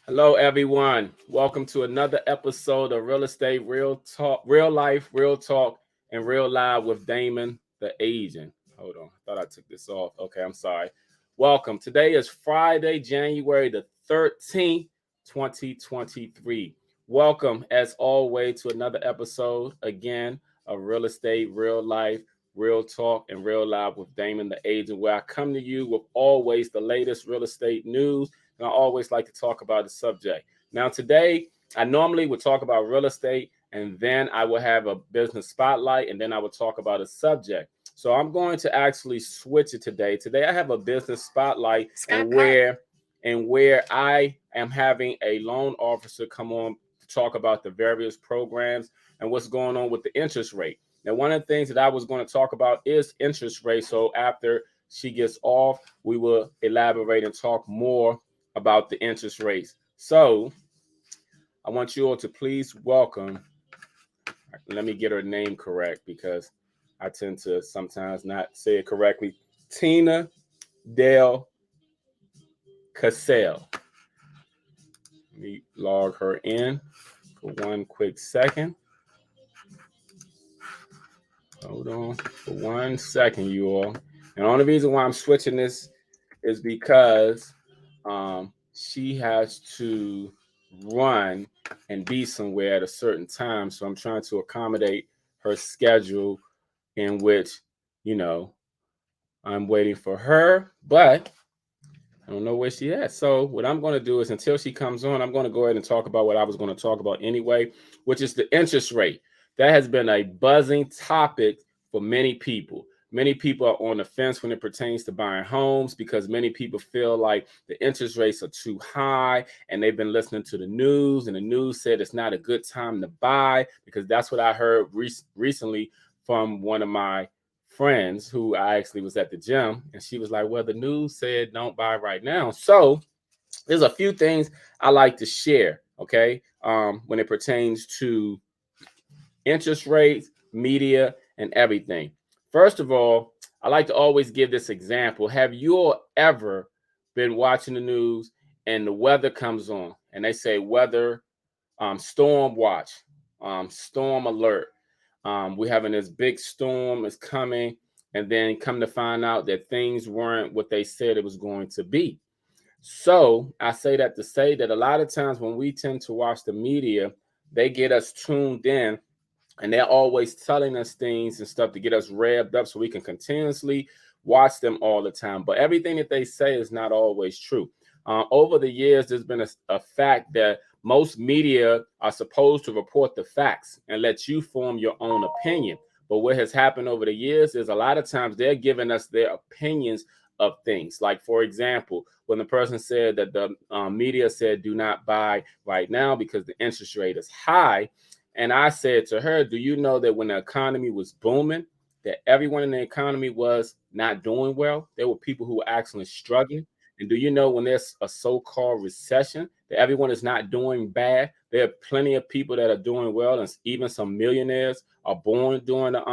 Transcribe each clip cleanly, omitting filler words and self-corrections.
Hello, everyone. Welcome to another episode of Real Estate, Real Talk, Real Life, Real Talk, and Real Live with Damon, the agent. Hold on. I thought I took this off. Okay, I'm sorry. Welcome. Today is Friday, January the 13th, 2023. Welcome, as always, to another episode again of Real Estate, Real Life, Real Talk, and Real Live with Damon, the agent, where I come to you with always the latest real estate news, and I always like to talk about the subject. Now, today, I normally would talk about real estate, and then I will have a business spotlight, and then I would talk about a subject. So I'm going to actually switch it today. Today, I have a business spotlight, and where I am having a loan officer come on to talk about the various programs and what's going on with the interest rate. Now, one of the things that I was going to talk about is interest rate. So after she gets off, we will elaborate and talk more about the interest rates. So I want you all to please welcome, let me get her name correct because I tend to sometimes not say it correctly, Tina Del Casale. Let me log her in for one quick second. Hold on for 1 second, you all. And the only reason why I'm switching this is because she has to run and be somewhere at a certain time. So I'm trying to accommodate her schedule in which, you know, I'm waiting for her, but I don't know where she is. So what I'm going to do is until she comes on, I'm going to go ahead and talk about what I was going to talk about anyway, which is the interest rate. That has been a buzzing topic for many people. Many people are on the fence when it pertains to buying homes because many people feel like the interest rates are too high, and they've been listening to the news, and the news said it's not a good time to buy, because that's what I heard recently from one of my friends who I actually was at the gym, and she was like, well, the news said don't buy right now. So there's a few things I like to share, okay, when it pertains to interest rates, media, and everything. First of all, I like to always give this example. Have you all ever been watching the news and the weather comes on and they say weather, storm watch, storm alert? We're having this big storm is coming, and then come to find out that things weren't what they said it was going to be. So I say that to say that a lot of times when we tend to watch the media, they get us tuned in, and they're always telling us things and stuff to get us revved up so we can continuously watch them all the time. But everything that they say is not always true. Over the years, there's been a fact that most media are supposed to report the facts and let you form your own opinion. But what has happened over the years is a lot of times they're giving us their opinions of things. Like, for example, when the person said that the media said do not buy right now because the interest rate is high, and I said to her, do you know that when the economy was booming, that everyone in the economy was not doing well? There were people who were actually struggling. And do you know when there's a so-called recession, that everyone is not doing bad? There are plenty of people that are doing well, and even some millionaires are born during the you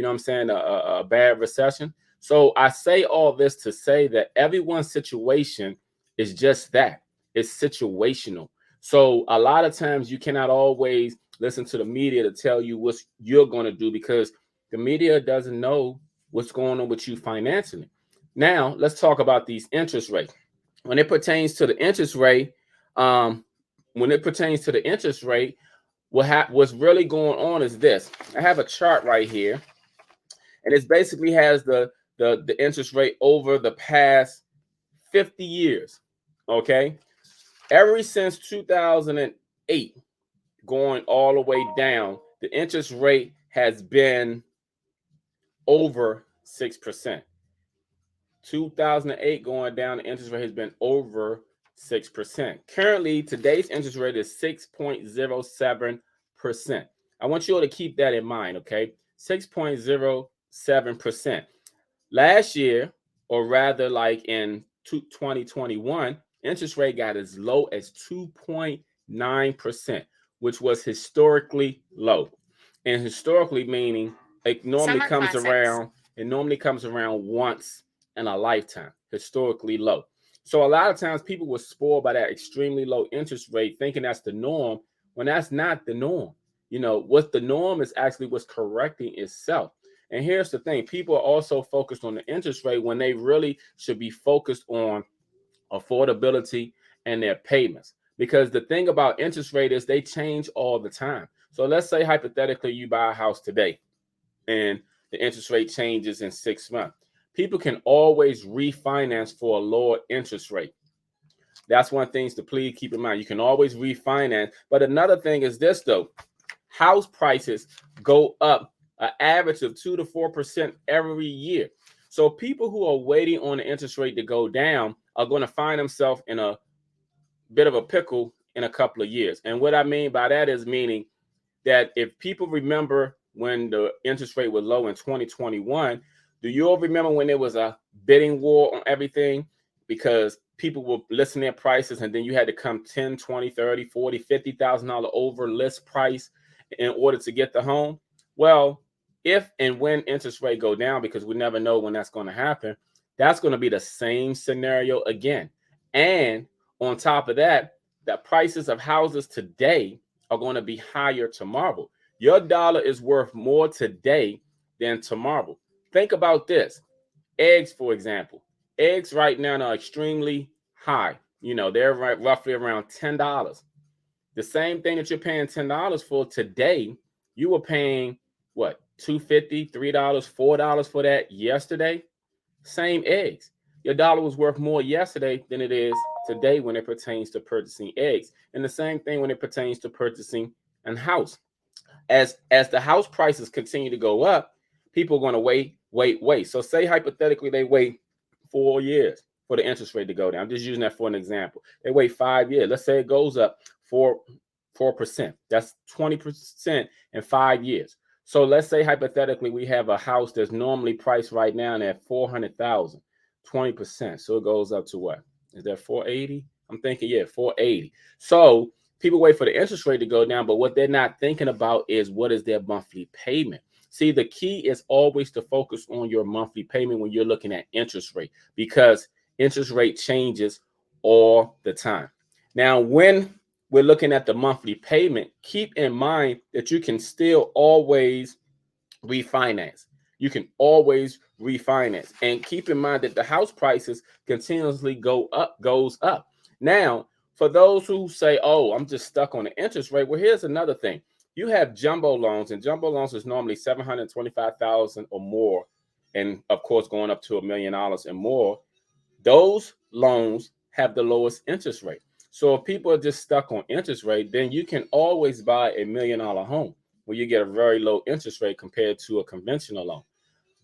know what I'm saying, a bad recession. So I say all this to say that everyone's situation is just that. It's situational. So a lot of times you cannot always listen to the media to tell you what you're going to do, because the media doesn't know what's going on with you financially. Now, let's talk about these interest rates. When it pertains to the interest rate, um, when it pertains to the interest rate, what's really going on is this. I have a chart right here, and it basically has the interest rate over the past 50 years. Okay, ever since 2008, going all the way down, the interest rate has been over 6%. 2008 going down, the interest rate has been over 6%. Currently, today's interest rate is 6.07%. I want you all to keep that in mind, okay? 6.07%. Last year, or rather like in 2021, interest rate got as low as 2.9%, which was historically low. And historically meaning it normally it normally comes around once in a lifetime, historically low. So a lot of times people were spoiled by that extremely low interest rate, thinking that's the norm, when that's not the norm. What the norm is actually what's correcting itself. And here's the thing: people are also focused on the interest rate when they really should be focused on affordability and their payments. Because the thing about interest rate is they change all the time. So let's say hypothetically you buy a house today and the interest rate changes in 6 months. People can always refinance for a lower interest rate. That's one thing to please keep in mind. You can always refinance. But another thing is this though: house prices go up an average of 2 to 4% every year. So people who are waiting on the interest rate to go down are going to find themselves in a bit of a pickle in a couple of years. And what I mean by that is meaning that if people remember when the interest rate was low in 2021, do you all remember when there was a bidding war on everything? Because people were listing their prices and then you had to come 10, 20, 30, 40, $50,000 over list price in order to get the home. Well, if and when interest rate go down, because we never know when that's going to happen, that's going to be the same scenario again. And on top of that, the prices of houses today are going to be higher tomorrow. Your dollar is worth more today than tomorrow. Think about this. Eggs, for example. Eggs right now are extremely high. They're roughly around $10. The same thing that you're paying $10 for today, you were paying what, $2.50, $3, $4 for that yesterday? Same eggs. Your dollar was worth more yesterday than it is today when it pertains to purchasing eggs. And the same thing when it pertains to purchasing a house. As the house prices continue to go up, people are going to wait. So say hypothetically they wait 4 years for the interest rate to go down. I'm just using that for an example. They wait 5 years. Let's say it goes up 4%. That's 20% in 5 years. So let's say hypothetically we have a house that's normally priced right now at 400,000, 20%. So it goes up to what? Is that 480? I'm thinking, yeah, 480. So people wait for the interest rate to go down, but what they're not thinking about is what is their monthly payment. See, the key is always to focus on your monthly payment when you're looking at interest rate, because interest rate changes all the time. Now, when we're looking at the monthly payment, keep in mind that you can still always refinance. You can always refinance. And keep in mind that the house prices continuously goes up. Now, for those who say, oh, I'm just stuck on the interest rate, well, here's another thing. You have jumbo loans, and jumbo loans is normally 725,000 or more, and of course going up to $1 million and more. Those loans have the lowest interest rate. So if people are just stuck on interest rate, then you can always buy $1 million home where you get a very low interest rate compared to a conventional loan.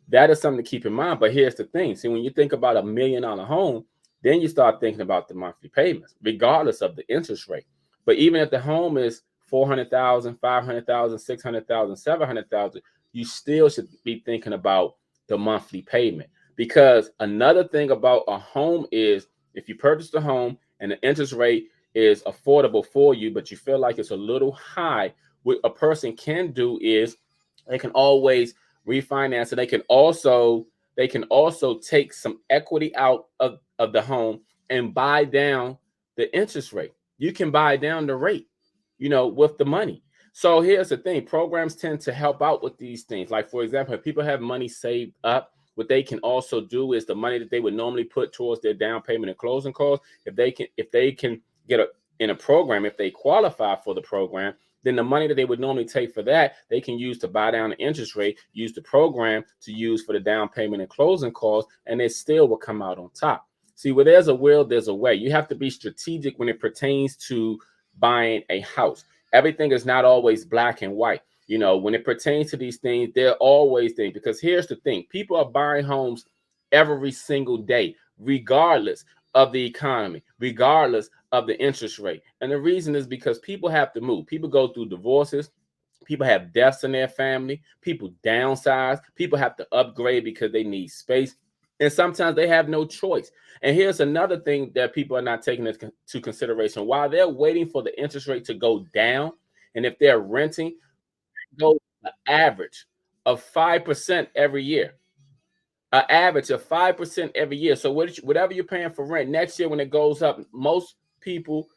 That is something to keep in mind. But here's the thing. See, when you think about $1 million home, then you start thinking about the monthly payments, regardless of the interest rate. But even if the home is 400,000, 500,000, 600,000, 700,000, you still should be thinking about the monthly payment. Because another thing about a home is if you purchase a home and the interest rate is affordable for you, but you feel like it's a little high, what a person can do is they can always refinance, and they can also take some equity out of the home and buy down the interest rate. You can buy down the rate, with the money. So here's the thing: programs tend to help out with these things. Like, for example, if people have money saved up, what they can also do is the money that they would normally put towards their down payment and closing costs, if they can get in a program, if they qualify for the program, then the money that they would normally take for that, they can use to buy down the interest rate, use the program to use for the down payment and closing costs, and it still will come out on top. See, where there's a will, there's a way. You have to be strategic when it pertains to buying a house. Everything is not always black and white. When it pertains to these things, there are always things. Because here's the thing: people are buying homes every single day, regardless of the economy, regardless of the interest rate. And the reason is because people have to move. People go through divorces. People have deaths in their family. People downsize. People have to upgrade because they need space. And sometimes they have no choice. And here's another thing that people are not taking into consideration. While they're waiting for the interest rate to go down, and if they're renting, go an average of 5% every year. an average of 5% every year. So whatever you're paying for rent next year, when it goes up, most people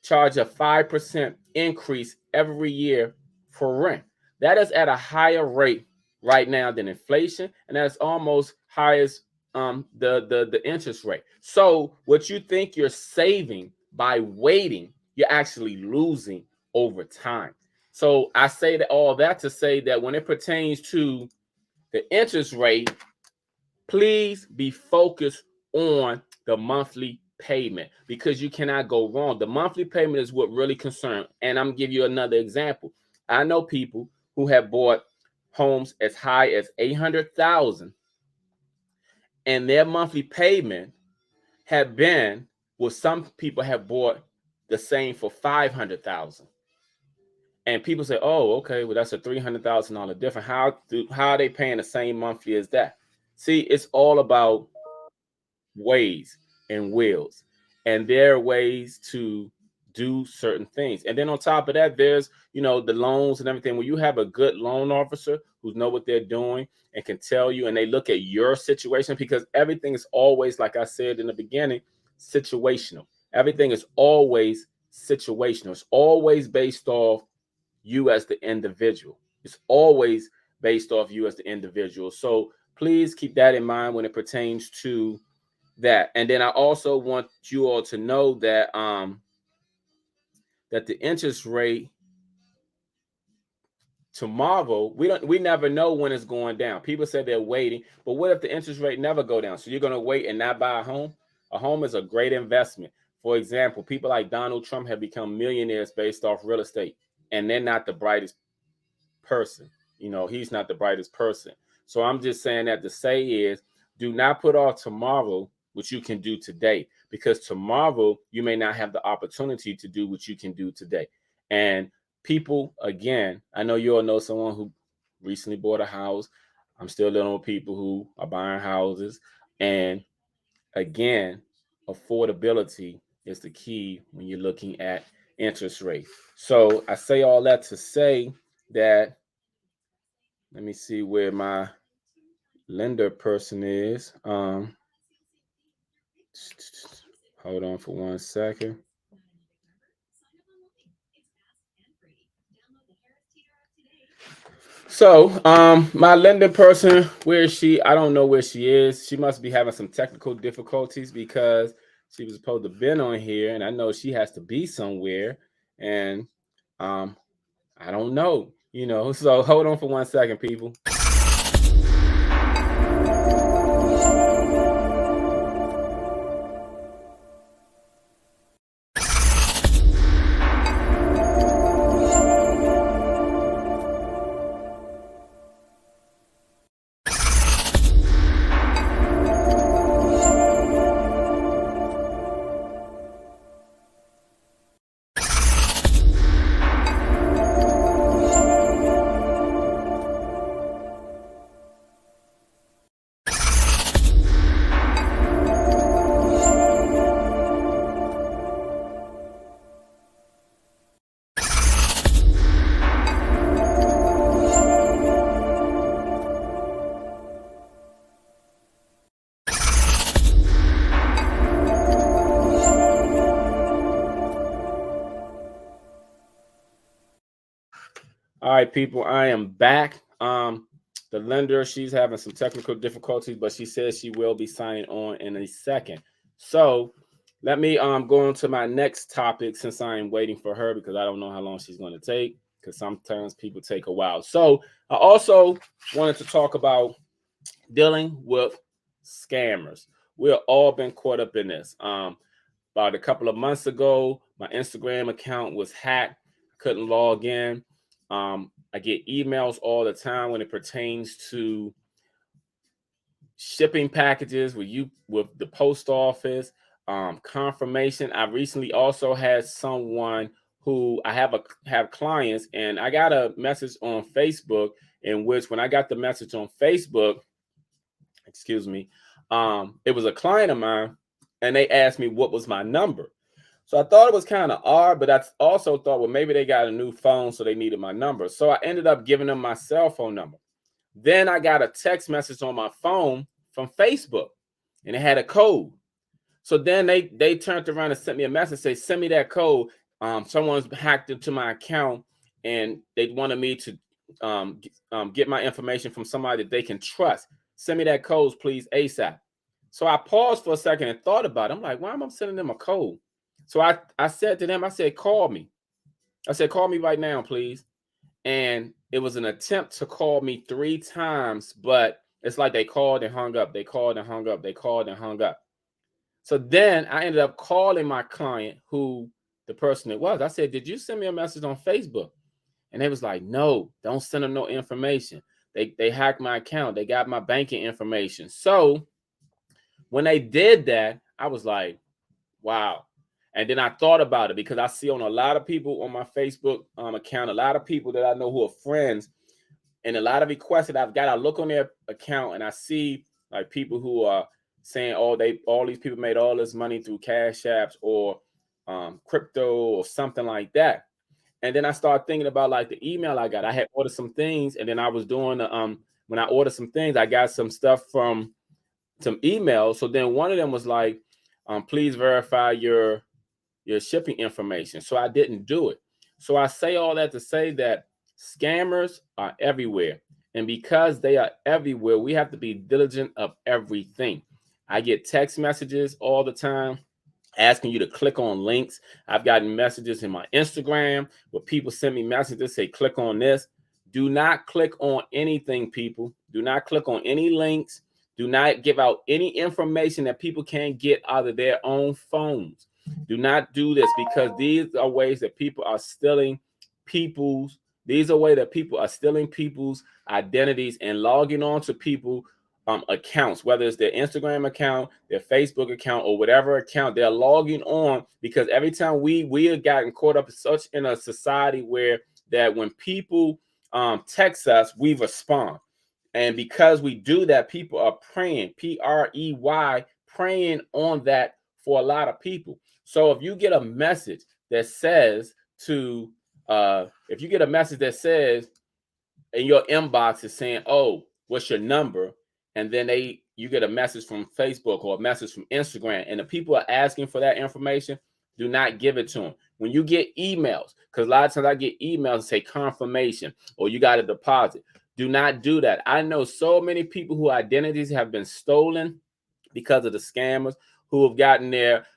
charge a 5% increase every year for rent. That is at a higher rate right now than inflation, and that's almost high as the interest rate. So what you think you're saving by waiting, you're actually losing over time. So I say that all that to say that when it pertains to the interest rate, please be focused on the monthly payment because you cannot go wrong. The monthly payment is what really concerns. And I'm gonna give you another example. I know people who have bought homes as high as 800,000, and their monthly payment have been, well, some people have bought the same for 500,000. And people say, "Oh, okay, well that's a $300,000 difference. How are they paying the same monthly as that?" See, it's all about ways and wills, and there are ways to do certain things. And then on top of that, there's the loans and everything. When you have a good loan officer who know what they're doing and can tell you, and they look at your situation, because everything is always, like I said in the beginning, situational. Everything is always situational. It's always based off you as the individual. It's always based off you as the individual. So please keep that in mind when it pertains to that. And then I also want you all to know that that the interest rate tomorrow, we never know when it's going down. People say they're waiting, but what if the interest rate never go down? So you're going to wait and not buy a home? A home is a great investment. For example, people like Donald Trump have become millionaires based off real estate, and they're not the brightest person. He's not the brightest person. So I'm just saying that to say is, do not put off tomorrow what you can do today, because tomorrow you may not have the opportunity to do what you can do today. And people, again, I know you all know someone who recently bought a house. I'm still dealing with people who are buying houses. And again, affordability is the key when you're looking at interest rate. So I say all that to say that, let me see where my lender person is. Hold on for 1 second. So, my lender person, where is she? I don't know where she is. She must be having some technical difficulties because she was supposed to been on here, and I know she has to be somewhere, and I don't know. So hold on for 1 second, people. All right, people, I am back. The lender, she's having some technical difficulties, but she says she will be signing on in a second. So let me go on to my next topic, since I am waiting for her, because I don't know how long she's going to take, because sometimes people take a while. So I also wanted to talk about dealing with scammers. We've all been caught up in this. About a couple of months ago, my Instagram account was hacked. Couldn't log in. I get emails all the time when it pertains to shipping packages with the post office, confirmation. I recently also had someone who I have clients, and I got a message on Facebook in which, when I got the message on Facebook, excuse me, it was a client of mine, and they asked me what was my number. So I thought it was kind of odd, but I also thought, well, maybe they got a new phone, so they needed my number. So I ended up giving them my cell phone number. Then I got a text message on my phone from Facebook, and it had a code. So then they turned around and sent me a message, say, send me that code. Someone's hacked into my account, and they wanted me to get my information from somebody that they can trust. Send me that code, please, ASAP. So I paused for a second and thought about it. I'm like, why am I sending them a code? So I said to them, I said, call me. I said, call me right now, please. And it was an attempt to call me 3 times, but it's like they called and hung up. They called and hung up. They called and hung up. So then I ended up calling my client, who the person it was. I said, did you send me a message on Facebook? And they was like, no, don't send them no information. They hacked my account. They got my banking information. So when they did that, I was like, wow. And then I thought about it, because I see on a lot of people on my Facebook account, a lot of people that I know who are friends, and a lot of requests that I've got, I look on their account and I see like people who are saying, oh, all these people made all this money through Cash Apps or crypto or something like that. And then I started thinking about like the email I got. I had ordered some things, and then I was doing when I ordered some things, I got some stuff from some emails. So then one of them was like, please verify your shipping information. So I didn't do it. So I say all that to say that scammers are everywhere. And because they are everywhere, we have to be diligent of everything. I get text messages all the time asking you to click on links. I've gotten messages in my Instagram where people send me messages, say, click on this. Do not click on anything, people. Do not click on any links. Do not give out any information that people can't get out of their own phones. Do not do this, because these are ways that people are stealing people's identities and logging on to people accounts, whether it's their Instagram account, their Facebook account, or whatever account they're logging on. Because every time we have gotten caught up such in a society where that when people text us, we respond. And because we do that, people are preying, P-R-E-Y, preying on that for a lot of people. So if you get a message that says if you get a message that says in your inbox is saying, oh, what's your number? And then you get a message from Facebook or a message from Instagram, and the people are asking for that information, do not give it to them. When you get emails, because a lot of times I get emails that say confirmation or you got a deposit, do not do that. I know so many people whose identities have been stolen because of the scammers, who have gotten their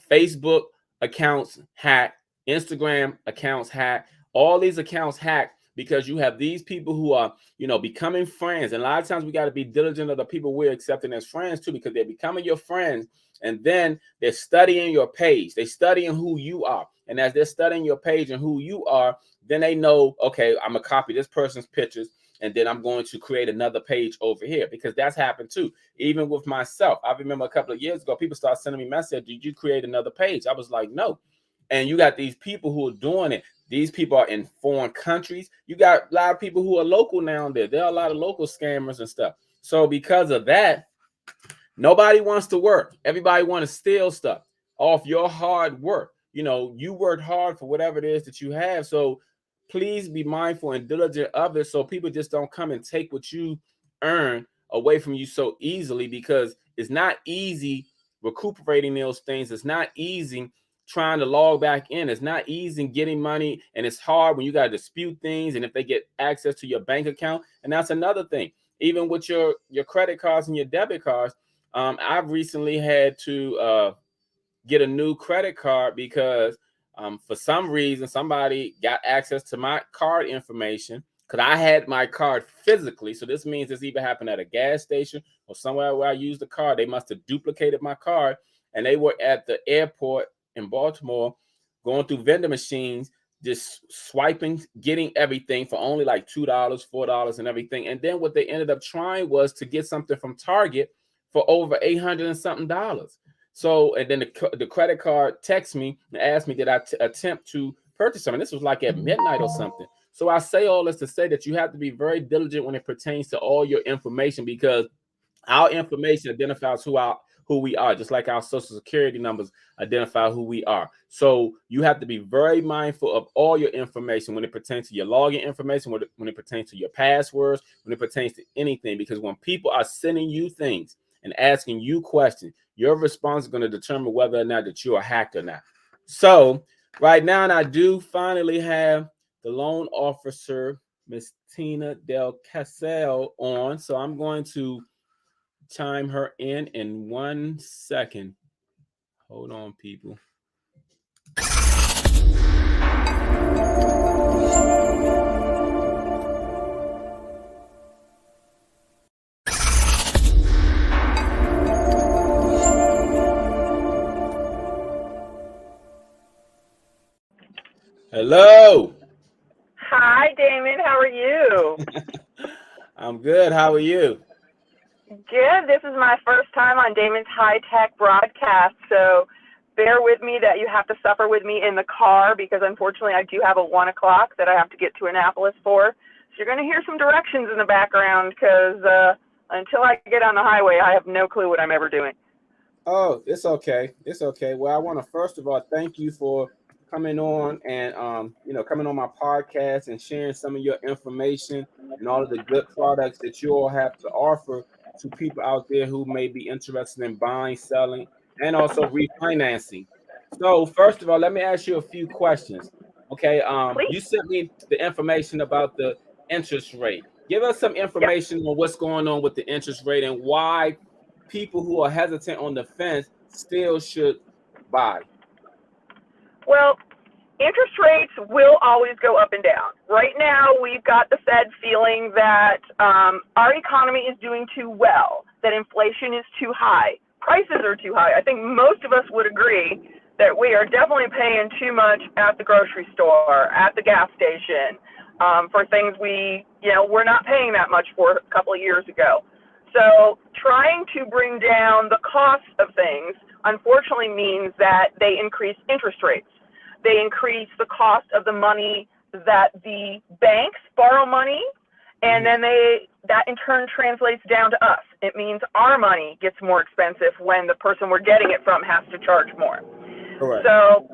Facebook accounts hacked, Instagram accounts hacked, all these accounts hacked, because you have these people who are, becoming friends. And a lot of times we got to be diligent of the people we're accepting as friends too, because they're becoming your friends. And then they're studying your page. They're studying who you are. And as they're studying your page and who you are, then they know, okay, I'm going to copy this person's pictures, and then I'm going to create another page over here, because that's happened too. Even with myself, I remember a couple of years ago, people started sending me messages, did you create another page? I was like, no. And you got these people who are doing it. These people are in foreign countries. You got a lot of people who are local now and there. There are a lot of local scammers and stuff. So because of that, nobody wants to work. Everybody wants to steal stuff off your hard work. You worked hard for whatever it is that you have. So please be mindful and diligent of it, so people just don't come and take what you earn away from you so easily, because it's not easy recuperating those things. It's not easy trying to log back in. It's not easy getting money, and it's hard when you got to dispute things, and if they get access to your bank account. And that's another thing. Even with your credit cards and your debit cards, I've recently had to get a new credit card because for some reason somebody got access to my card information, because I had my card physically. So this means this either happened at a gas station or somewhere where I used the card. They must have duplicated my card, and they were at the airport in Baltimore going through vending machines, just swiping, getting everything for only like $2, $4 and everything. And then what they ended up trying was to get something from Target for over $800 and something. So, and then the credit card texts me and asked me, did I attempt to purchase something? This was like at midnight or something. So I say all this to say that you have to be very diligent when it pertains to all your information, because our information identifies who who we are, just like our social security numbers identify who we are. So you have to be very mindful of all your information when it pertains to your login information, when it pertains to your passwords, when it pertains to anything, because when people are sending you things and asking you questions, your response is going to determine whether or not that you're a hacker or not. So right now, and I do finally have the loan officer, Miss Tina Del Casale, on. So I'm going to chime her in 1 second. Hold on, people. Hello. Hi, Damon. How are you? I'm good. How are you? Good. This is my first time on Damon's High Tech broadcast, so bear with me that you have to suffer with me in the car because unfortunately I do have a 1 o'clock that I have to get to Annapolis for. So you're going to hear some directions in the background because until I get on the highway, I have no clue what I'm ever doing. Oh, it's okay. It's okay. Well, I want to first of all thank you for coming on and coming on my podcast and sharing some of your information and all of the good products that you all have to offer to people out there who may be interested in buying, selling, and also refinancing. So, first of all, let me ask you a few questions. Okay, Please. you sent me the information about the interest rate. Give us some Yep. information on what's going on with the interest rate and why people who are hesitant on the fence still should buy. Well, interest rates will always go up and down. Right now, we've got the Fed feeling that our economy is doing too well, that inflation is too high, prices are too high. I think most of us would agree that we are definitely paying too much at the grocery store, at the gas station, for things we're not paying that much for a couple of years ago. So trying to bring down the cost of things, unfortunately, means that they increase interest rates. They increase the cost of the money that the banks borrow money, and then that in turn translates down to us. It means our money gets more expensive when the person we're getting it from has to charge more. Correct. So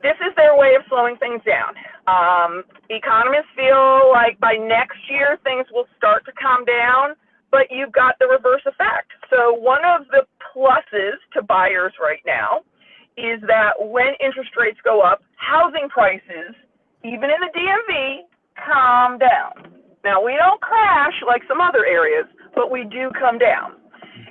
this is their way of slowing things down. Economists feel like by next year things will start to calm down, but you've got the reverse effect. So one of the pluses to buyers right now is that when interest rates go up, housing prices, even in the DMV, calm down. Now, we don't crash like some other areas, but we do come down.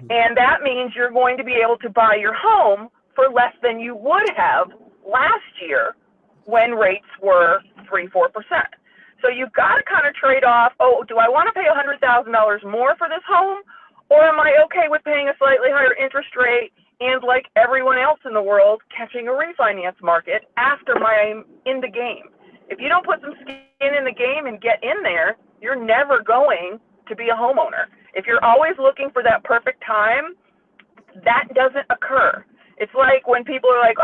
And that means you're going to be able to buy your home for less than you would have last year when rates were 3-4%. So you've got to kind of trade off, do I want to pay $100,000 more for this home? Or am I okay with paying a slightly higher interest rate and, like everyone else in the world, catching a refinance market after I'm in the game? If you don't put some skin in the game and get in there, you're never going to be a homeowner. If you're always looking for that perfect time, that doesn't occur. It's like when people are like,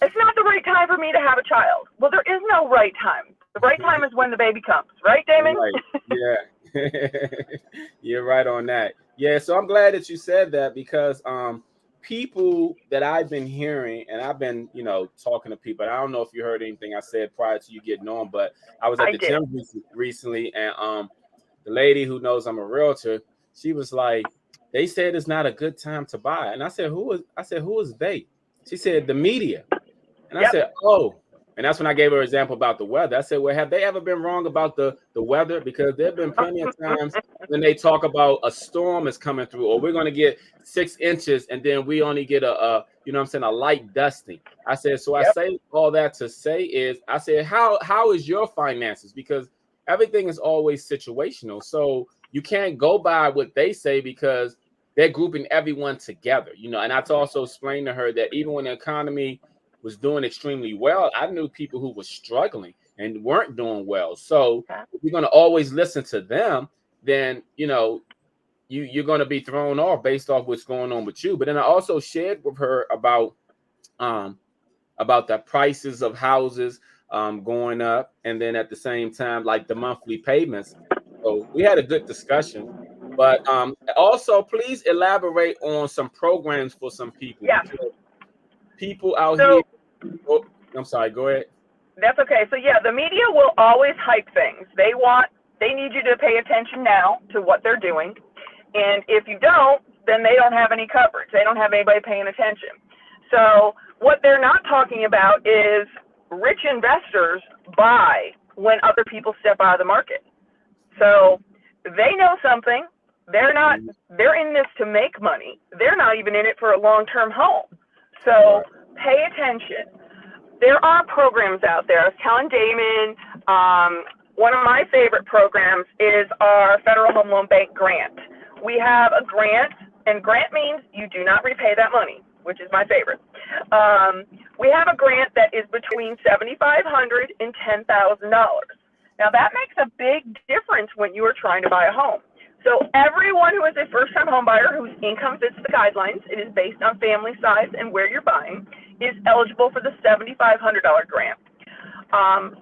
it's not the right time for me to have a child. Well, there is no right time. The right time is when the baby comes. Right, Damon? Right. Yeah. You're right on that. Yeah. So I'm glad that you said that because people that I've been hearing and I've been, talking to people. I don't know if you heard anything I said prior to you getting on, but I was at I the did. gym recently and the lady who knows I'm a realtor, she was like, they said it's not a good time to buy. And I said, who is they? She said, the media. And I Yep. said, oh, and that's when I gave her an example about the weather. I said, well, have they ever been wrong about the weather? Because there have been plenty of times when they talk about a storm is coming through, or we're going to get 6 inches, and then we only get a light dusting. I said, so I Yep. say all that to say is, I said, how is your finances? Because everything is always situational. So you can't go by what they say because they're grouping everyone together, and I also explained to her that even when the economy was doing extremely well, I knew people who were struggling and weren't doing well. So if you're going to always listen to them, then you're going to be thrown off based off what's going on with you. But then I also shared with her about the prices of houses going up, and then at the same time, like the monthly payments. So we had a good discussion. But Also, please elaborate on some programs for some people, Yeah. because people out here. So Oh, I'm sorry. Go ahead. that's okay. So yeah, the media will always hype things. They need you to pay attention now to what they're doing. And if you don't, then they don't have any coverage. They don't have anybody paying attention. So what they're not talking about is rich investors buy when other people step out of the market. So they know something. They're in this to make money. They're not even in it for a long-term home. So pay attention. There are programs out there. I was telling Damon, one of my favorite programs is our Federal Home Loan Bank grant. We have a grant, and grant means you do not repay that money, which is my favorite. We have a grant that is between $7,500 and $10,000. Now that makes a big difference when you are trying to buy a home. So everyone who is a first-time home buyer whose income fits the guidelines, it is based on family size and where you're buying, is eligible for the $7,500 grant.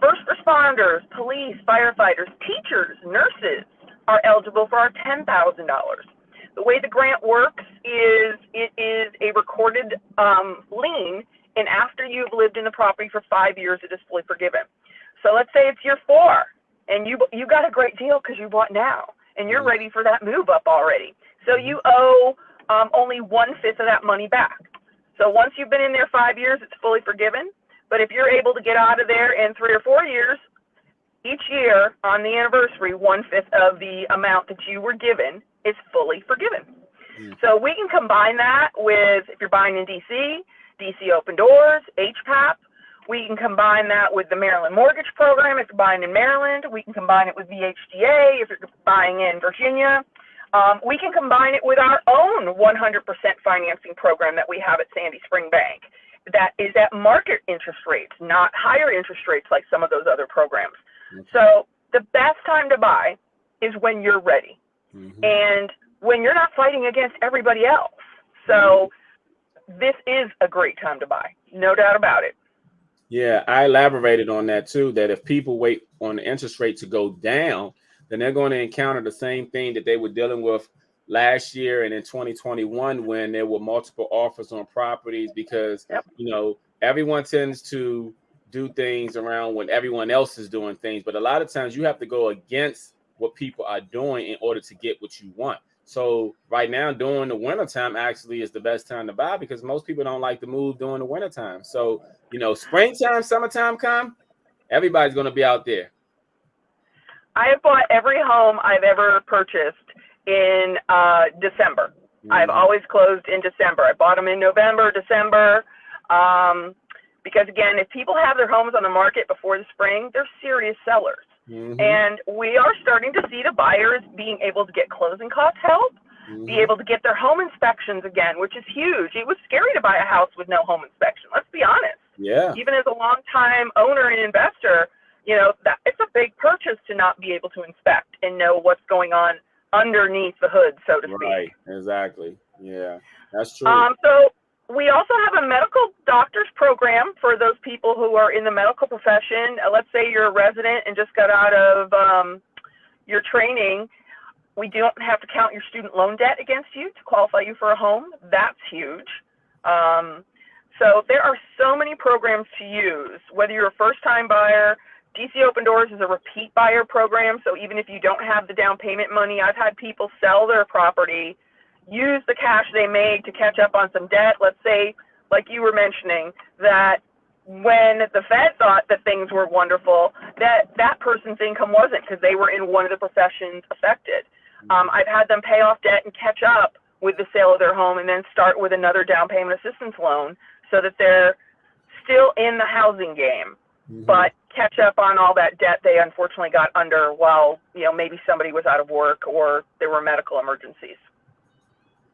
First responders, police, firefighters, teachers, nurses are eligible for our $10,000. The way the grant works is it is a recorded lien, and after you've lived in the property for 5 years, it is fully forgiven. So let's say it's year 4, and you got a great deal because you bought now, and you're ready for that move up already. So you owe only 1/5 of that money back. So once you've been in there 5 years, it's fully forgiven. But if you're able to get out of there in 3 or 4 years, each year on the anniversary, 1/5 of the amount that you were given is fully forgiven. So we can combine that with, if you're buying in DC Open Doors, HPAP. We can combine that with the Maryland Mortgage Program if you're buying in Maryland. We can combine it with VHDA if you're buying in Virginia. We can combine it with our own 100% financing program that we have at Sandy Spring Bank. That is at market interest rates, not higher interest rates like some of those other programs. So the best time to buy is when you're ready and when you're not fighting against everybody else. So this is a great time to buy, no doubt about it. Yeah, I elaborated on that too, that if people wait on the interest rate to go down, then they're going to encounter the same thing that they were dealing with last year and in 2021 when there were multiple offers on properties, because everyone tends to do things around when everyone else is doing things, but a lot of times you have to go against what people are doing in order to get what you want. So right now during the wintertime actually is the best time to buy, because most people don't like to move during the wintertime. So springtime, summertime come, everybody's going to be out there. I have bought every home I've ever purchased in December. I've always closed in December. I bought them in November, December, because again, if people have their homes on the market before the spring, they're serious sellers. And we are starting to see the buyers being able to get closing cost help, be able to get their home inspections again, which is huge. It was scary to buy a house with no home inspection. Let's be honest. Yeah. Even as a longtime owner and investor, that it's a big purchase to not be able to inspect and know what's going on underneath the hood, so to speak. Right. Exactly. Yeah, that's true. So we also have a medical doctors program for those people who are in the medical profession. Let's say you're a resident and just got out of your training. We don't have to count your student loan debt against you to qualify you for a home. That's huge. So there are so many programs to use, whether you're a first-time buyer. DC Open Doors is a repeat buyer program, so even if you don't have the down payment money, I've had people sell their property, use the cash they made to catch up on some debt. Let's say, like you were mentioning, that when the Fed thought that things were wonderful, that person's income wasn't, because they were in one of the professions affected. I've had them pay off debt and catch up with the sale of their home and then start with another down payment assistance loan so that they're still in the housing game, but catch up on all that debt they unfortunately got under while, maybe somebody was out of work or there were medical emergencies.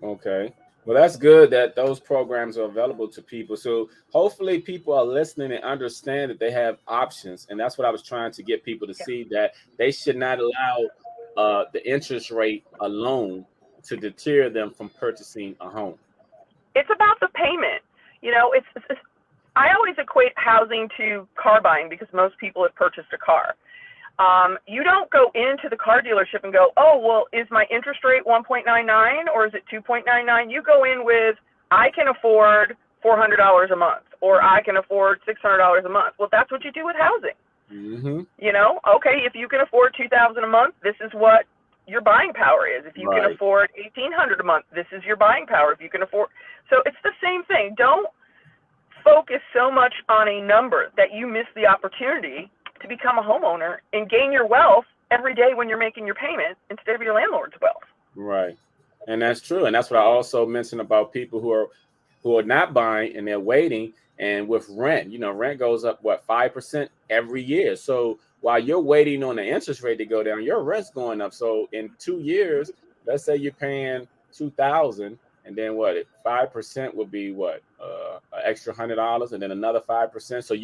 Okay. Well, that's good that those programs are available to people. So hopefully people are listening and understand that they have options. And that's what I was trying to get people to see, that they should not allow the interest rate alone to deter them from purchasing a home. It's about the payment. I always equate housing to car buying because most people have purchased a car. You don't go into the car dealership and go, oh, well, is my interest rate 1.99 or is it 2.99? You go in with, I can afford $400 a month, or I can afford $600 a month. Well, that's what you do with housing. Mm-hmm. You know, okay, if you can afford $2,000 a month, this is what your buying power is. If you can afford $1,800 a month, this is your buying power. If you can afford, so it's the same thing. Don't focus so much on a number that you miss the opportunity to become a homeowner and gain your wealth every day when you're making your payment instead of your landlord's wealth. Right. And that's true. And that's what I also mentioned about people who are not buying and they're waiting. And with rent, you know, rent goes up, what, 5% every year. So while you're waiting on the interest rate to go down, your rent's going up. So in 2 years, let's say you're paying 2,000, and then what, 5% would be what, an extra $100, and then another 5%. So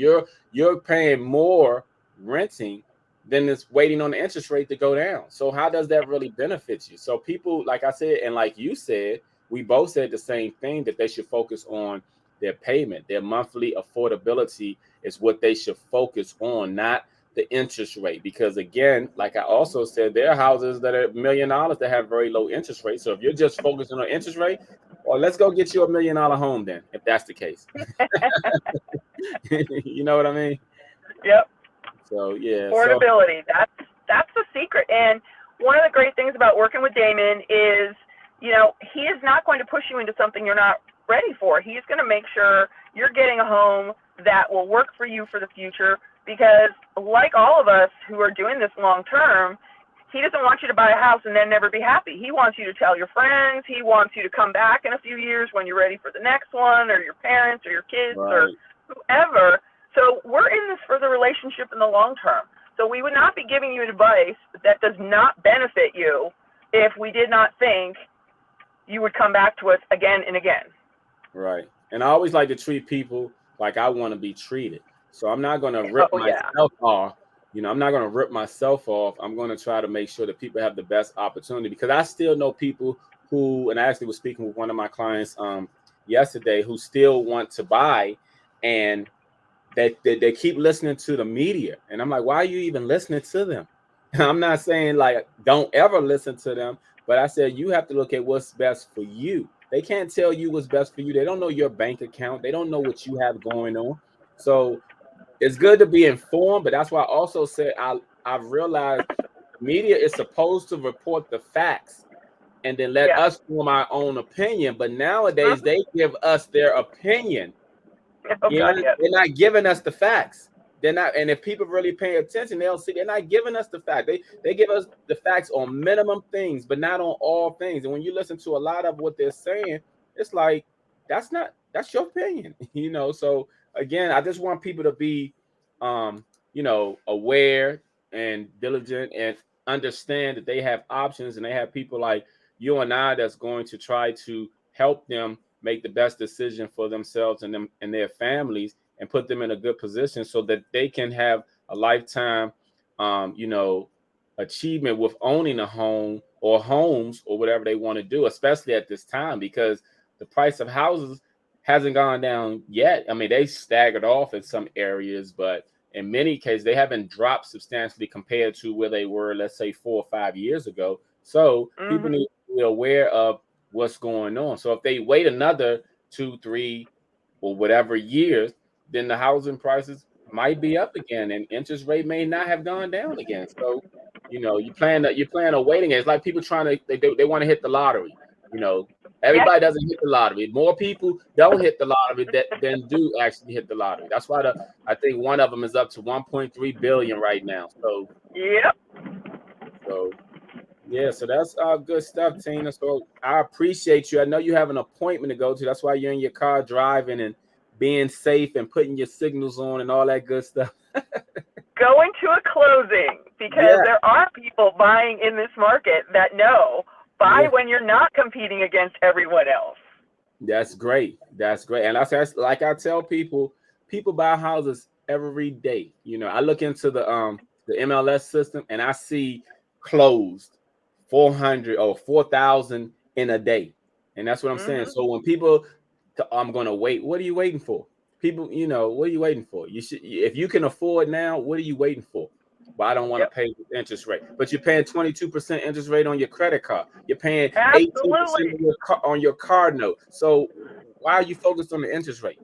you're paying more renting than it's waiting on the interest rate to go down. So how does that really benefit you? So people, like I said, and like you said, we both said the same thing, that they should focus on their payment. Their monthly affordability is what they should focus on, not the interest rate. Because again, like I also said, there are houses that are $1 million that have very low interest rates. So if you're just focusing on interest rate, well, let's go get you $1 million home then, if that's the case. You know what I mean? Yep. So yeah. Affordability. That's the secret. And one of the great things about working with Damon is, you know, he is not going to push you into something you're not ready for. He's going to make sure you're getting a home that will work for you for the future, because like all of us who are doing this long term, he doesn't want you to buy a house and then never be happy. He wants you to tell your friends. He wants you to come back in a few years when you're ready for the next one, or your parents or your kids or whoever. So we're in this for the relationship in the long term. So we would not be giving you advice that does not benefit you if we did not think you would come back to us again and again. Right. And I always like to treat people like I want to be treated. So I'm not going to rip myself off. You know, I'm not going to rip myself off. I'm going to try to make sure that people have the best opportunity, because I still know people who, and I actually was speaking with one of my clients yesterday, who still want to buy, and they keep listening to the media. And I'm like, why are you even listening to them? I'm not saying like don't ever listen to them, but I said you have to look at what's best for you. They can't tell you what's best for you. They don't know your bank account. They don't know what you have going on. So it's good to be informed, but that's why I also said I've realized the media is supposed to report the facts and then let us form our own opinion. But nowadays they give us their opinion. They're not giving us the facts. They're not, and if people really pay attention, they'll see they're not giving us the fact. They give us the facts on minimum things, but not on all things. And when you listen to a lot of what they're saying, it's like that's your opinion, you know. So again, I just want people to be you know, aware and diligent and understand that they have options, and they have people like you and I that's going to try to help them make the best decision for themselves and them and their families, and put them in a good position so that they can have a lifetime, you know, achievement with owning a home or homes or whatever they want to do, especially at this time, because the price of houses hasn't gone down yet. I mean, they staggered off in some areas, but in many cases, they haven't dropped substantially compared to where they were, let's say, 4 or 5 years ago. So people need to be aware of what's going on. So if they wait another 2, 3, or whatever years, then the housing prices might be up again, and interest rate may not have gone down again. So, you know, you plan a waiting. It's like people trying to they want to hit the lottery. You know, everybody doesn't hit the lottery. More people don't hit the lottery than do actually hit the lottery. That's why I think one of them is up to 1.3 billion right now. So So yeah, so that's good stuff, Tina. So I appreciate you. I know you have an appointment to go to. That's why you're in your car driving and being safe and putting your signals on and all that good stuff. Going to a closing, because there are people buying in this market that know buy when you're not competing against everyone else. That's great. That's great. And that's like I tell people buy houses every day. You know, I look into the MLS system and I see closed 400 or 4,000 in a day. And that's what I'm saying. So when people I'm going to wait, what are you waiting for? People, you know, what are you waiting for? You should, if you can afford now, what are you waiting for? But I don't want to Yep. pay the interest rate. But you're paying 22% interest rate on your credit card. You're paying 18% Absolutely. on your card note. So why are you focused on the interest rate?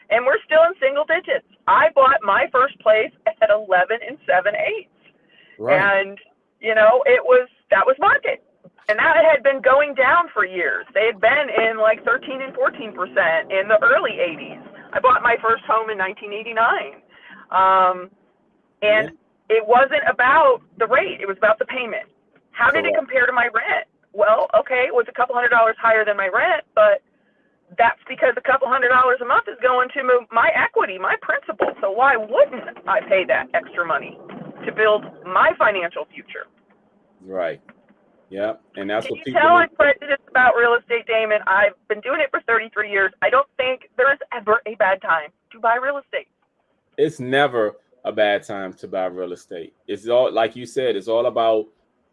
And we're still in single digits. I bought my first place at 11 and 7/8. Right. And, that was market. And that had been going down for years. They had been in like 13 and 14% in the early 80s. I bought my first home in 1989. Yeah. And it wasn't about the rate, it was about the payment. How did it Correct. compare to my rent? Well, okay, it was a couple $100 higher than my rent, but that's because a couple $100 a month is going to my equity, my principal. So why wouldn't I pay that extra money to build my financial future? Right. Yeah. And that's Can what you people tell need. I'm prejudiced about real estate, Damon? I've been doing it for 33 years. I don't think there is ever a bad time to buy real estate. It's never a bad time to buy real estate. It's all, like you said, it's all about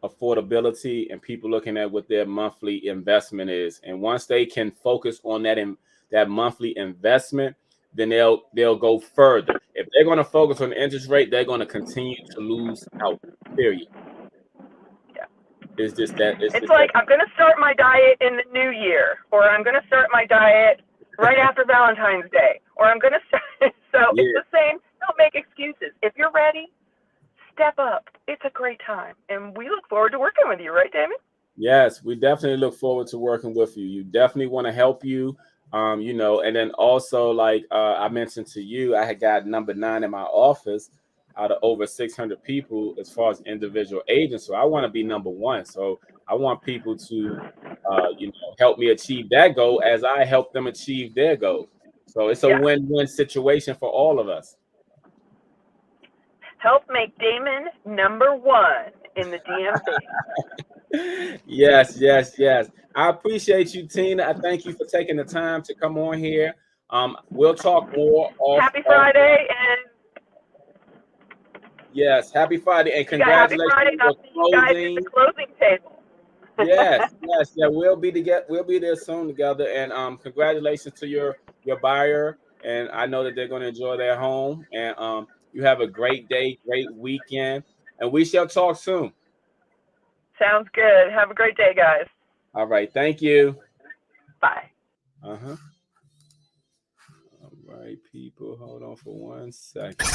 affordability and people looking at what their monthly investment is. And once they can focus on that monthly investment, then they'll go further. If they're going to focus on the interest rate, they're going to continue to lose out. Period. Yeah. It's just that. It's It's just that. like I'm going to start my diet in the new year, or I'm going to start my diet right after Valentine's Day, or I'm going to start. So Yeah. it's the same. Don't make excuses. If you're ready, step up. It's a great time. And we look forward to working with you, right, Damon? Yes, we definitely look forward to working with you. You definitely want to help you. And then also, like I mentioned to you, I had got number 9 in my office out of over 600 people as far as individual agents. So I want to be number 1. So I want people to, help me achieve that goal as I help them achieve their goal. So it's a Yeah. win-win situation for all of us. Help make Damon number 1 in the DMV. Yes, yes, yes. I appreciate you, Tina. I thank you for taking the time to come on here. We'll talk more Happy off. Friday, and Yes, happy Friday and you got happy congratulations Friday, on and I'll your see you guys at the closing. closing table. Yes, yes, yeah. We'll be there soon together. And congratulations to your buyer. And I know that they're going to enjoy their home. And you have a great day, great weekend, and we shall talk soon. Sounds good. Have a great day, guys. All right, thank you. Bye. Uh-huh. All right, people, hold on for 1 second.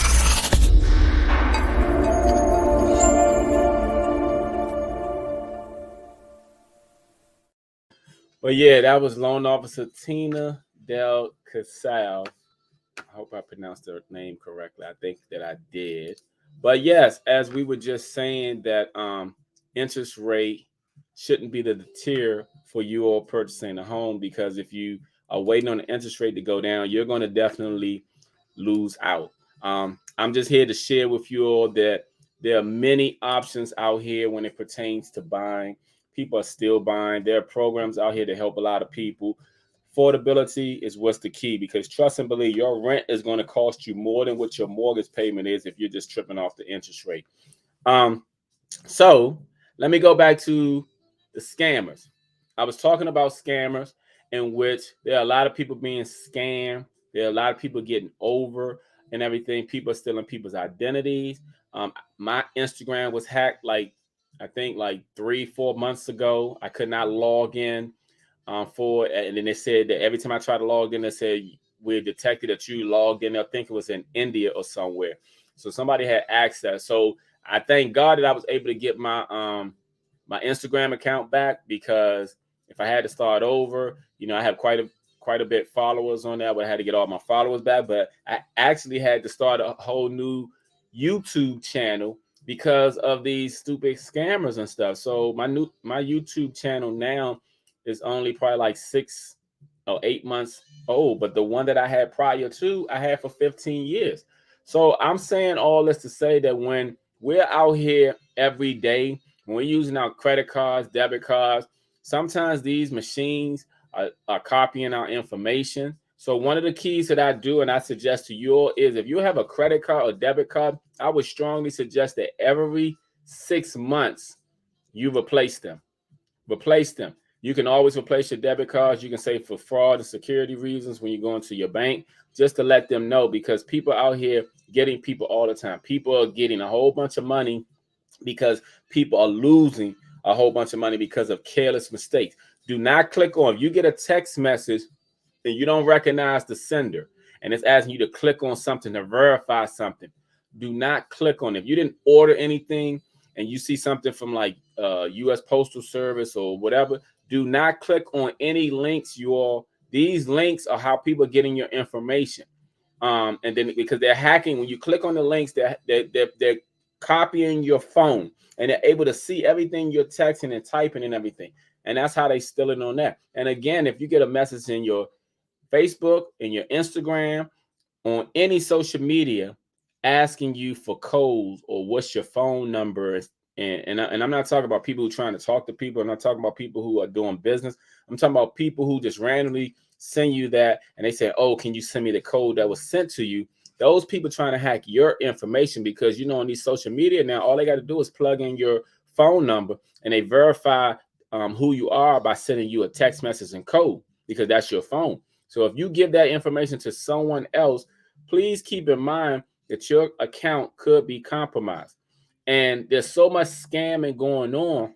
But yeah, that was Loan Officer Tina Del Casale. I hope I pronounced her name correctly. I think that I did. But yes, as we were just saying that interest rate shouldn't be the deter for you all purchasing a home, because if you are waiting on the interest rate to go down, you're going to definitely lose out. I'm just here to share with you all that there are many options out here when it pertains to buying. People are still buying. There are programs out here to help a lot of people. Affordability is what's the key, because trust and believe, your rent is going to cost you more than what your mortgage payment is if you're just tripping off the interest rate. Um, so let me go back to the scammers. I was talking about scammers, in which there are a lot of people being scammed. There are a lot of people getting over and everything. People are stealing people's identities. My Instagram was hacked I think like 3-4 months ago. I could not log in for it. And then they said that every time I tried to log in, they said we detected that you logged in. I think it was in India or somewhere. So somebody had access. So I thank God that I was able to get my Instagram account back, because if I had to start over, I have quite a bit followers on there. I would have had to get all my followers back, but I actually had to start a whole new YouTube channel because of these stupid scammers and stuff. So my YouTube channel now is only probably like 6 or 8 months old, but the one that I had prior to, I had for 15 years. So I'm saying all this to say that when we're out here every day, when we're using our credit cards, debit cards, sometimes these machines are copying our information. So one of the keys that I do and I suggest to you all is, if you have a credit card or debit card, I would strongly suggest that every 6 months you replace them. Replace them. You can always replace your debit cards. You can say for fraud and security reasons when you go into your bank, just to let them know, because people out here getting people all the time. People are getting a whole bunch of money because people are losing a whole bunch of money because of careless mistakes. Do not click on, if you get a text message and you don't recognize the sender and it's asking you to click on something to verify something, do not click on it. If you didn't order anything and you see something from like US Postal Service or whatever, do not click on any links. These links are how people are getting your information. And then because they're hacking, when you click on the links, they're copying your phone and they're able to see everything you're texting and typing and everything. And that's how they steal it on that. And again, if you get a message in your Facebook, in your Instagram, on any social media asking you for codes or what's your phone number, and I'm not talking about people who are trying to talk to people. I'm not talking about people who are doing business. I'm talking about people who just randomly send you that and they say, oh, can you send me the code that was sent to you? Those people trying to hack your information, because on these social media now, all they got to do is plug in your phone number and they verify who you are by sending you a text message and code, because that's your phone. So if you give that information to someone else, please keep in mind that your account could be compromised. And there's so much scamming going on.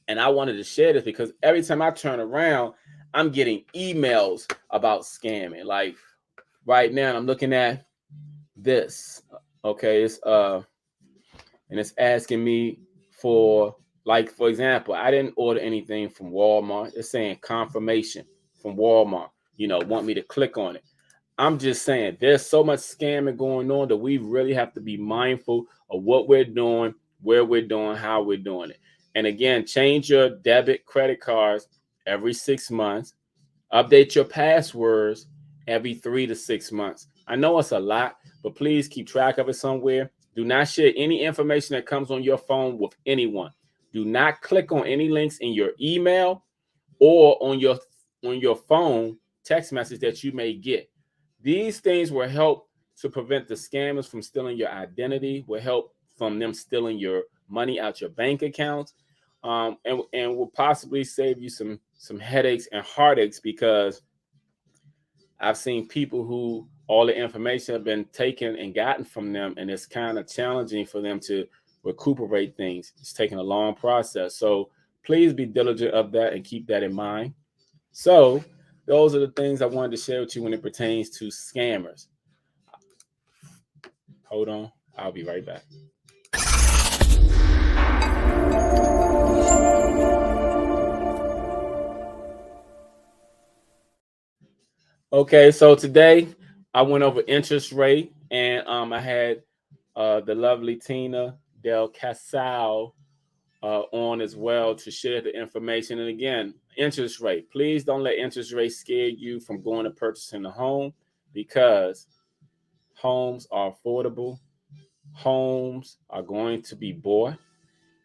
And I wanted to share this because every time I turn around, I'm getting emails about scamming. Like right now, I'm looking at this. Okay, and it's asking me for, like, for example, I didn't order anything from Walmart. It's saying confirmation from Walmart, want me to click on it. I'm just saying there's so much scamming going on that we really have to be mindful of what we're doing, where we're doing, how we're doing it. And again, change your debit credit cards every 6 months. Update your passwords every 3 to 6 months. I know it's a lot, but please keep track of it somewhere. Do not share any information that comes on your phone with anyone. Do not click on any links in your email or on your phone text message that you may get. These things will help to prevent the scammers from stealing your identity, will help from them stealing your money out your bank accounts, and will possibly save you some headaches and heartaches, because I've seen people who all the information have been taken and gotten from them, and it's kind of challenging for them to recuperate things. It's taking a long process. So please be diligent of that and keep that in mind. So those are the things I wanted to share with you when it pertains to scammers. Hold on. I'll be right back. Okay, so today I went over interest rate, and I had the lovely Tina Del Casale on as well to share the information. And again, interest rate. Please don't let interest rate scare you from going to purchasing a home, because homes are affordable. Homes are going to be bought.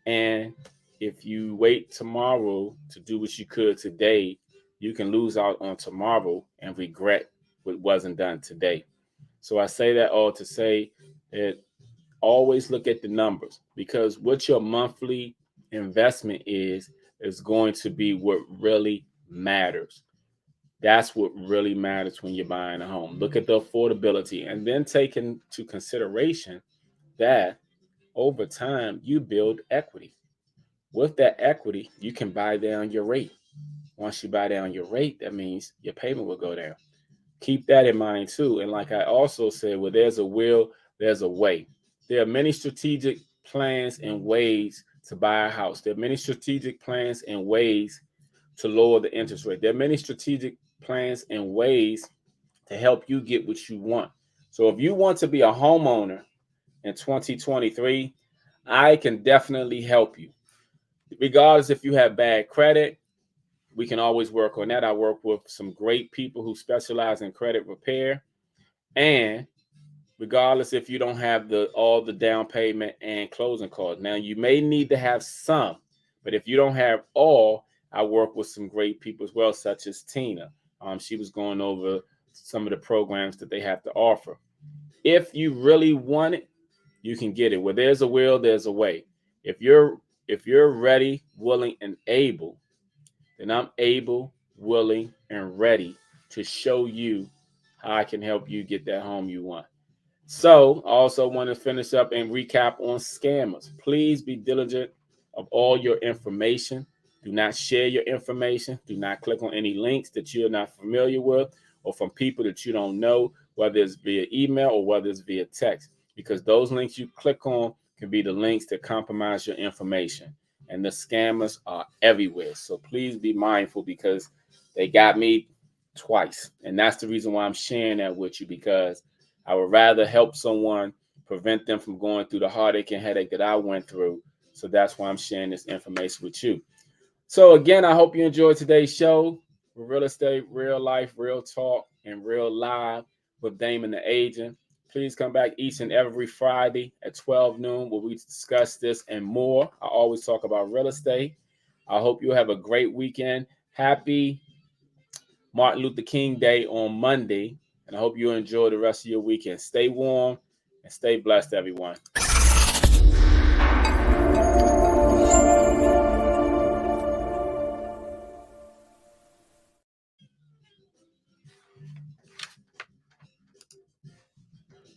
And if you wait tomorrow to do what you could today, you can lose out on tomorrow and regret what wasn't done today. So I say that all to say that always look at the numbers, because what your monthly investment is going to be what really matters. That's what really matters when you're buying a home. Look at the affordability and then take into consideration that over time you build equity. With that equity, you can buy down your rate. Once you buy down your rate, that means your payment will go down. Keep that in mind too. And like I also said, where there's a will, there's a way. There are many strategic plans and ways to buy a house. There are many strategic plans and ways to lower the interest rate. There are many strategic plans and ways to help you get what you want. So if you want to be a homeowner in 2023, I can definitely help you. Regardless if you have bad credit, we can always work on that. I work with some great people who specialize in credit repair. And regardless if you don't have all the down payment and closing costs. Now you may need to have some, but if you don't have all, I work with some great people as well, such as Tina. She was going over some of the programs that they have to offer. If you really want it, you can get it. Where there's a will, there's a way. If you're ready, willing, and able, then I'm able, willing, and ready to show you how I can help you get that home you want. So, I also want to finish up and recap on scammers. Please be diligent of all your information. Do not share your information. Do not click on any links that you're not familiar with or from people that you don't know, whether it's via email or whether it's via text, because those links you click on can be the links that compromise your information. And the scammers are everywhere. So please be mindful because they got me twice. And that's the reason why I'm sharing that with you, because I would rather help someone, prevent them from going through the heartache and headache that I went through. So that's why I'm sharing this information with you. So again, I hope you enjoyed today's show. Real estate, real life, real talk, and real live with Damon the agent. Please come back each and every Friday at 12 noon where we discuss this and more. I always talk about real estate. I hope you have a great weekend. Happy Martin Luther King Day on Monday. And I hope you enjoy the rest of your weekend. Stay warm and stay blessed, everyone.